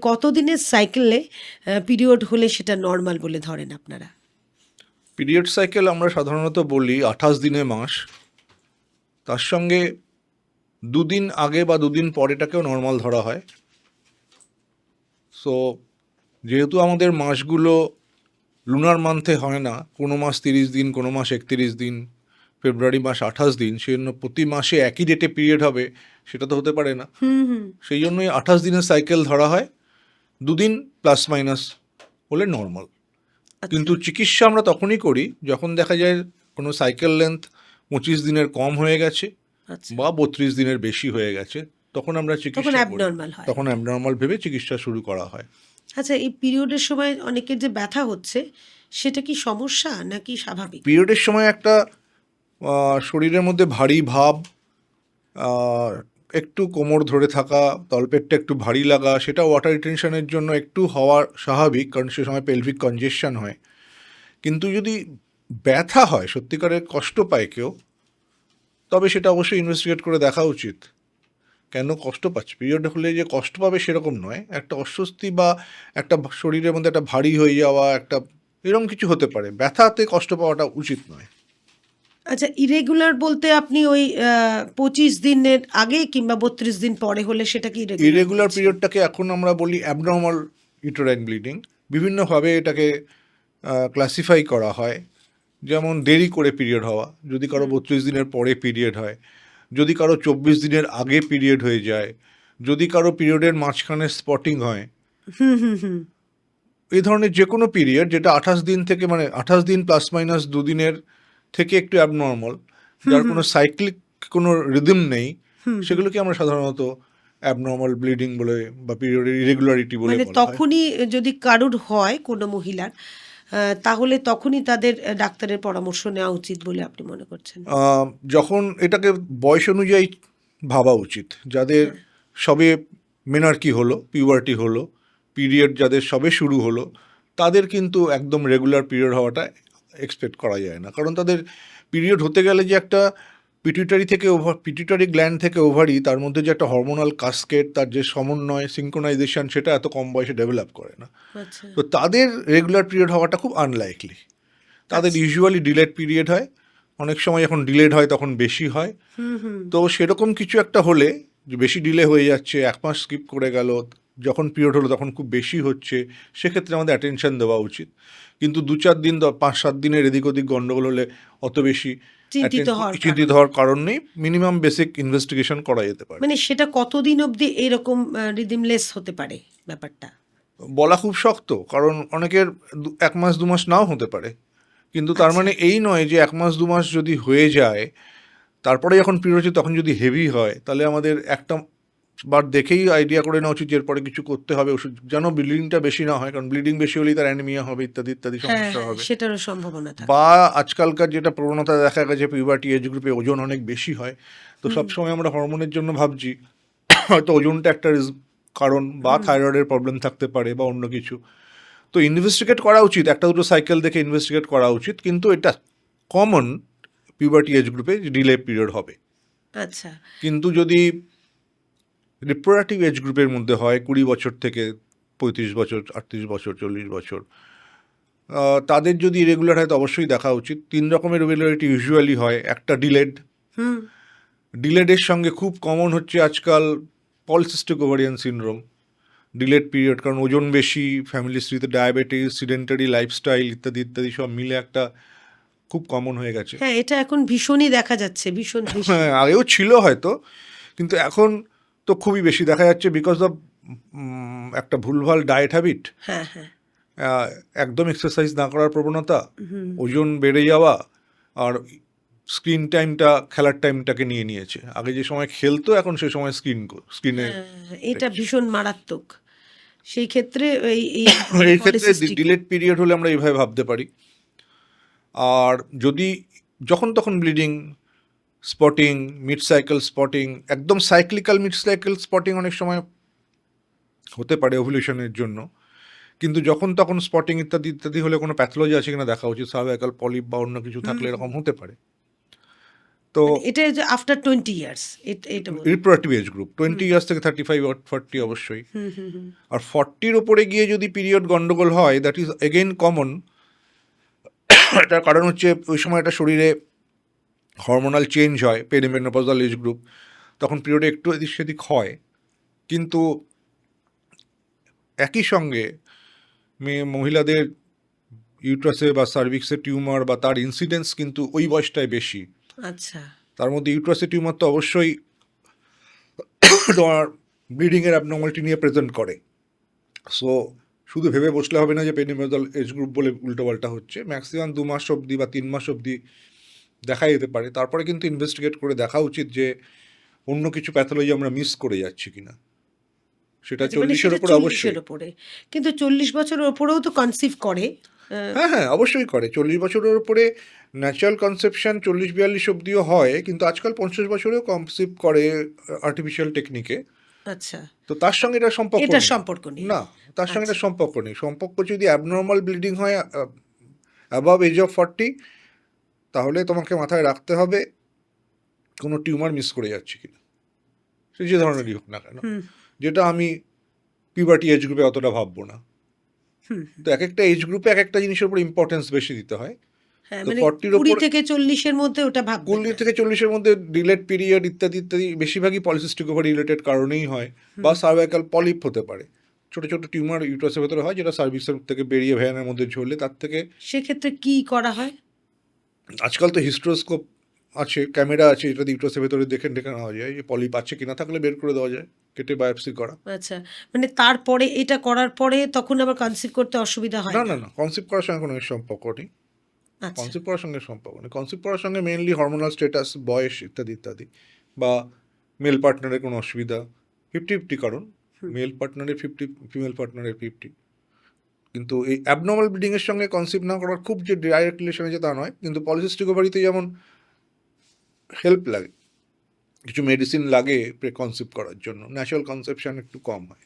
কতদিনের সাইকেলে পিরিয়ড হলে সেটা নর্মাল বলে ধরেন আপনারা? পিরিয়ড সাইকেল আমরা সাধারণত বলি 28 দিনে মাস, তার সঙ্গে 2 দিন আগে বা 2 দিন পরেটাকেও নর্মাল ধরা হয়। সো যেহেতু আমাদের মাসগুলো লুনার মান্থে হয় না, কোনো মাস 30 দিন, কোনো মাস 31 দিন, ফেব্রুয়ারি মাস 28 দিন, সেই জন্য প্রতি মাসে একই ডেটে পিরিয়ড হবে সেটা তো হতে পারে না। সেই জন্যই 28 দিনের সাইকেল ধরা হয়, 2 দিন প্লাস মাইনাস হলে নর্মাল। কিন্তু চিকিৎসা আমরা তখনই করি যখন দেখা যায় কোনো সাইকেল লেন্থ 25 দিনের কম হয়ে গেছে বা 32 দিনের বেশি হয়ে গেছে, তখন আমরা তখন চিকিৎসা করি। অ্যাবনর্মাল হয়। তখন অ্যাবনর্মাল ভেবে চিকিৎসা শুরু করা হয়। আচ্ছা, এই পিরিয়ডের সময় অনেকের যে ব্যথা হচ্ছে সেটা কি সমস্যা নাকি স্বাভাবিক? পিরিয়ডের সময় একটা শরীরের মধ্যে ভারী ভাব, একটু কোমর ধরে থাকা, তলপেটটা একটু ভারী লাগা, সেটা ওয়াটার রিটেনশনের জন্য একটু হওয়া স্বাভাবিক, কারণ সে সময় পেলভিক কনজেশন হয়। কিন্তু যদি ব্যথা হয়, সত্যিকারের কষ্ট পায় কেউ, তবে সেটা অবশ্যই ইনভেস্টিগেট করে দেখা উচিত। কেন কষ্ট পাচ্ছে, পিরিয়ড হলে যে কষ্ট পাবে সেরকম নয়, একটা অস্বস্তি বা একটা শরীরের মধ্যে একটা ভারী হয়ে যাওয়া, একটা এরকম কিছু হতে পারে। ব্যথাতে কষ্ট পাওয়াটা উচিত নয়। আচ্ছা, ইরেগুলার বলতে আপনি ওই 25 দিনের আগে কিংবা 32 দিন পরে হলে সেটা কি ইরেগুলার পিরিয়ডটাকে এখন আমরা বলি অ্যাবনর্মাল ইউটেরাইন ব্লিডিং। বিভিন্নভাবে এটাকে ক্লাসিফাই করা হয়। যেমন দেরি করে পিরিয়ড হওয়া, যদি কারো 32 দিনের পরে পিরিয়ড হয়, যদি কারো 24 দিনের আগে পিরিয়ড হয়ে যায়, যদি কারো পিরিয়ডের মাঝখানে স্পটিং হয়, এই ধরনের যে কোনো পিরিয়ড যেটা 28 দিন থেকে, মানে 28 দিন প্লাস মাইনাস 2 দিনের থেকে একটু অ্যাবনর্মাল, যার কোনো সাইক্লিক কোনো রিদম নেই, সেগুলোকে আমরা সাধারণত অ্যাবনর্মাল ব্লিডিং বলে বা পিরিয়ডের ইরেগুলারিটি বলে মানে বলা হয়। তখনই যদি কারুর হয় কোনো মহিলার, তাহলে তখনই তাদের ডাক্তারের পরামর্শ নেওয়া উচিত বলে আপনি মনে করছেন? যখন এটাকে বয়স অনুযায়ী ভাবা উচিত। যাদের সবে মেনার্কি হলো, পিউবার্টি হলো, পিরিয়ড যাদের সবে শুরু হলো, তাদের কিন্তু একদম রেগুলার পিরিয়ড হওয়াটা এক্সপেক্ট করা যায় না। কারণ তাদের পিরিয়ড হতে গেলে যে একটা পিটুইটারি গ্ল্যান্ড থেকে ওভারি, তার মধ্যে যে একটা হরমোনাল কাসকেড, তার যে সমন্বয়, সিঙ্ক্রোনাইজেশন, সেটা এত কম বয়সে ডেভেলপ করে না। আচ্ছা। তো তাদের রেগুলার পিরিয়ড হওয়াটা খুব আনলাইকলি। তাদের ইউজুয়ালি ডিলেড পিরিয়ড হয়, অনেক সময় যখন ডিলেড হয় তখন বেশি হয়। তো সেরকম কিছু একটা হলে, যে বেশি ডিলে হয়ে যাচ্ছে, 1 মাস স্কিপ করে গেল, যখন পিরিয়ড হলো তখন খুব বেশি হচ্ছে, সেক্ষেত্রে আমাদের অ্যাটেনশন দেওয়া উচিত। কিন্তু 2-4 দিন 5-7 দিনের এদিক ওদিক গন্ডগোল হলে অত বেশি চিন্তিত হওয়ার কারণ নেই। মিনিমাম বেসিক ইনভেস্টিগেশন করা যেতে পারে। মানে সেটা কতদিন অবধি এরকম রিদিমলেস হতে পারে ব্যাপারটা? বলা খুব শক্ত, কারণ অনেকের 1 মাস 2 মাস নাও হতে পারে। কিন্তু তার মানে এই নয় যে 1 মাস 2 মাস যদি হয়ে যায়, তারপরে যখন পিরিয়ড হচ্ছে তখন যদি হেভি হয়, তাহলে আমাদের একটা বার দেখেই আইডিয়া করে নেওয়া উচিত যে এরপরে কিছু করতে হবে, ওষুধ যেন ব্লিডিংটা বেশি না হয়, কারণ ব্লিডিং বেশি হলেই তার অ্যানিমিয়া হবে, ইত্যাদি ইত্যাদি সমস্যা হবে। সেটারও সম্ভাবনা থাকে। বা আজকালকার যেটা প্রবণতা দেখা গেছে, পিউবার্টি এজ গ্রুপে ওজন অনেক বেশি হয়, তো সবসময় আমরা হরমোনের জন্য ভাবছি, হয়তো ওজনটা একটা কারণ, বা থাইরয়েডের প্রবলেম থাকতে পারে, বা অন্য কিছু। তো ইনভেস্টিগেট করা উচিত, একটা দুটো সাইকেল দেখে ইনভেস্টিগেট করা উচিত, কিন্তু এটা কমন পিউবার্টি এজ গ্রুপে ডিলে পিরিয়ড হবে। আচ্ছা। কিন্তু যদি রিপ্রোডাক্টিভ এজ গ্রুপের মধ্যে হয়, 20 বছর থেকে 35 বছর, 38 বছর, 40 বছর, তাদের যদি ইরেগুলার হয় তো অবশ্যই দেখা উচিত। 3 রকমের ইরেগুলারিটি ইউজুয়ালি হয়। একটা ডিলেডের সঙ্গে খুব কমন হচ্ছে আজকাল polycystic ovarian syndrome, delayed period, কারণ ওজন বেশি, ফ্যামিলি হিস্ট্রিতে ডায়াবেটিস, সিডেন্টারি লাইফস্টাইল, ইত্যাদি ইত্যাদি সব মিলে একটা খুব কমন হয়ে গেছে। হ্যাঁ, এটা এখন ভীষণই দেখা যাচ্ছে, ভীষণ। হ্যাঁ, আগেও ছিল হয়তো, কিন্তু এখন তো খুবই বেশি দেখা যাচ্ছে, বিকজ অফ একটা ভুলভাল ডায়েট হ্যাবিট, একদম এক্সারসাইজ না করার প্রবণতা, ওজন বেড়ে যাওয়া, আর স্ক্রিন টাইমটা খেলার টাইমটাকে নিয়ে নিয়েছে। আগে যে সময় খেলতো, এখন সে সময় স্ক্রিনে। এটা ভীষণ মারাত্মক। সেই ক্ষেত্রে এই ক্ষেত্রে ডিলেড পিরিয়ড হলে আমরা এইভাবে ভাবতে পারি। আর যদি যখন তখন bleeding, spotting, mid cycle spotting, একদম সাইক্লিক্যাল মিড সাইকেল স্পটিং অনেক সময় হতে পারে ওভুলেশনের জন্য, কিন্তু যখন তখন স্পটিং ইত্যাদি ইত্যাদি হলে কোনো প্যাথোলজি আছে কিনা দেখা উচিত। সার্ভাইকাল পলিপ বা অন্য কিছু থাকলে এরকম হতে পারে। তো মানে এটা যে আফটার 20 ইয়ার্স এটা বলুন। রিপ্রোডাক্টিভ এজ গ্রুপ 20 ইয়ার্স থেকে 35 or 40 অবশ্যই। হুম হুম হুম। আর 40-র ওপরে গিয়ে যদি পিরিয়ড গন্ডগোল হয়, দ্যাট ইজ এগেইন কমন। এটার কারণ হচ্ছে ওই সময় একটা শরীরে হরমোনাল চেঞ্জ হয়, পেরিমেনোপজাল এজ গ্রুপ, তখন পিরিয়ডে একটু এদিক সেদিক হয়। কিন্তু একই সঙ্গে মহিলাদের ইউট্রাসে বা সার্ভিক্সে টিউমার বা তার ইনসিডেন্স কিন্তু ওই বয়সটায় বেশি। আচ্ছা। তার মধ্যে ইউট্রাসে টিউমার তো অবশ্যই তোমার ব্লিডিংয়ের অ্যাবনর্মালিটি নিয়ে প্রেজেন্ট করে। সো শুধু ভেবে বসলে হবে না যে পেরিমেনোপজাল এজ গ্রুপ বলে উল্টোপাল্টা হচ্ছে। ম্যাক্সিমাম 2 মাস অবধি বা 3 মাস অবধি দেখা যেতে পারে। তারপরে কিন্তু ইনভেস্টিগেট করে দেখা উচিত যে অন্য কিছু প্যাথোলজি আমরা মিস করে যাচ্ছি কিনা। সেটা আচ্ছা, মানে 40-এর সেটা উপরে অবশ্যই। 40-এর ওপরে। কিন্তু 40 বছরের ওপরেও তো কনসিভ করে। হ্যাঁ হ্যাঁ অবশ্যই করে। 40 বছরের উপরে ন্যাচারাল কনসেপশন 40-42 অবধিও হয়, কিন্তু আজকাল 50 বছরেও কনসিভ করে আর্টিফিশিয়াল টেকনিকে। আচ্ছা। তো তার সঙ্গে এটা সম্পর্ক এটার নেই। সম্পর্ক নেই। না, তার সঙ্গে আচ্ছা। এটা সম্পর্ক নেই। সম্পর্ক যদি অ্যাবনর্মাল ব্লিডিং হয় অ্যাবভ এজ অফ 40, তাহলে তোমাকে মাথায় রাখতে হবে কোনো টিউমার মিস করে যাচ্ছে কিনা, সে যে ধরনেরই হোক না কেন। হুম যেটা আমি পিউবার্টি এজ গ্রুপে অতটা ভাববো না। হুম। তো এক একটা এজ গ্রুপে এক একটা জিনিসের উপর ইম্পর্টেন্স বেশি দিতে হয়। হ্যাঁ, তো মানে 40-র 20 ওপর, থেকে 40-এর মধ্যে ওটা ভাববেন 20 না। থেকে 40-এর মধ্যে ডিলেড পিরিয়ড ইত্যাদি ইত্যাদি বেশিরভাগই পলিসিস্টিক ওভারি রিলেটেড কারণেই হয়, বা সার্ভাইকাল পলিপ হতে পারে। ছোট ছোট টিউমার ইউট্রাসের ভেতরে হয়, যেটা সার্ভিক্সের থেকে বেরিয়ে ভ্যানের মধ্যে ঝরলে তার থেকে। সেক্ষেত্রে কি করা হয়? আজকাল তো হিস্ট্রোস্কোপ আছে, ক্যামেরা আছে, যেটা ইউট্রাসের ভেতরে দেখে দেখে নেওয়া যায় যে পলিপ আছে কিনা, থাকলে বের করে দেওয়া যায়, কেটে বায়োপসি করা। আচ্ছা, মানে তারপরে এটা করার পরে তখন আবার কনসিভ করতে অসুবিধা হয় না না? না না, কনসিভ করার সঙ্গে কোনো এর সম্পর্ক নেই। আচ্ছা। কনসিভ করার সঙ্গে সম্পর্ক নেই। কনসিভ করার সঙ্গে মেইনলি হরমোনাল স্ট্যাটাস, বয়স ইত্যাদি ইত্যাদি, বা মেল পার্টনারের কোনো অসুবিধা। 50-50 কারণ, মেল পার্টনারের 50, ফিমেল পার্টনারের 50। কিন্তু এই অ্যাবনর্মাল ব্লিডিংয়ের সঙ্গে কনসিভ না করার খুব যে ডাইরেক্ট রিলেশন আছে তা নয়, কিন্তু পলিসিস্টিক ওভারিতে যেমন হেল্প লাগে, কিছু মেডিসিন লাগে প্রে কনসিভ করার জন্য, ন্যাচারাল কনসেপশন একটু কম হয়।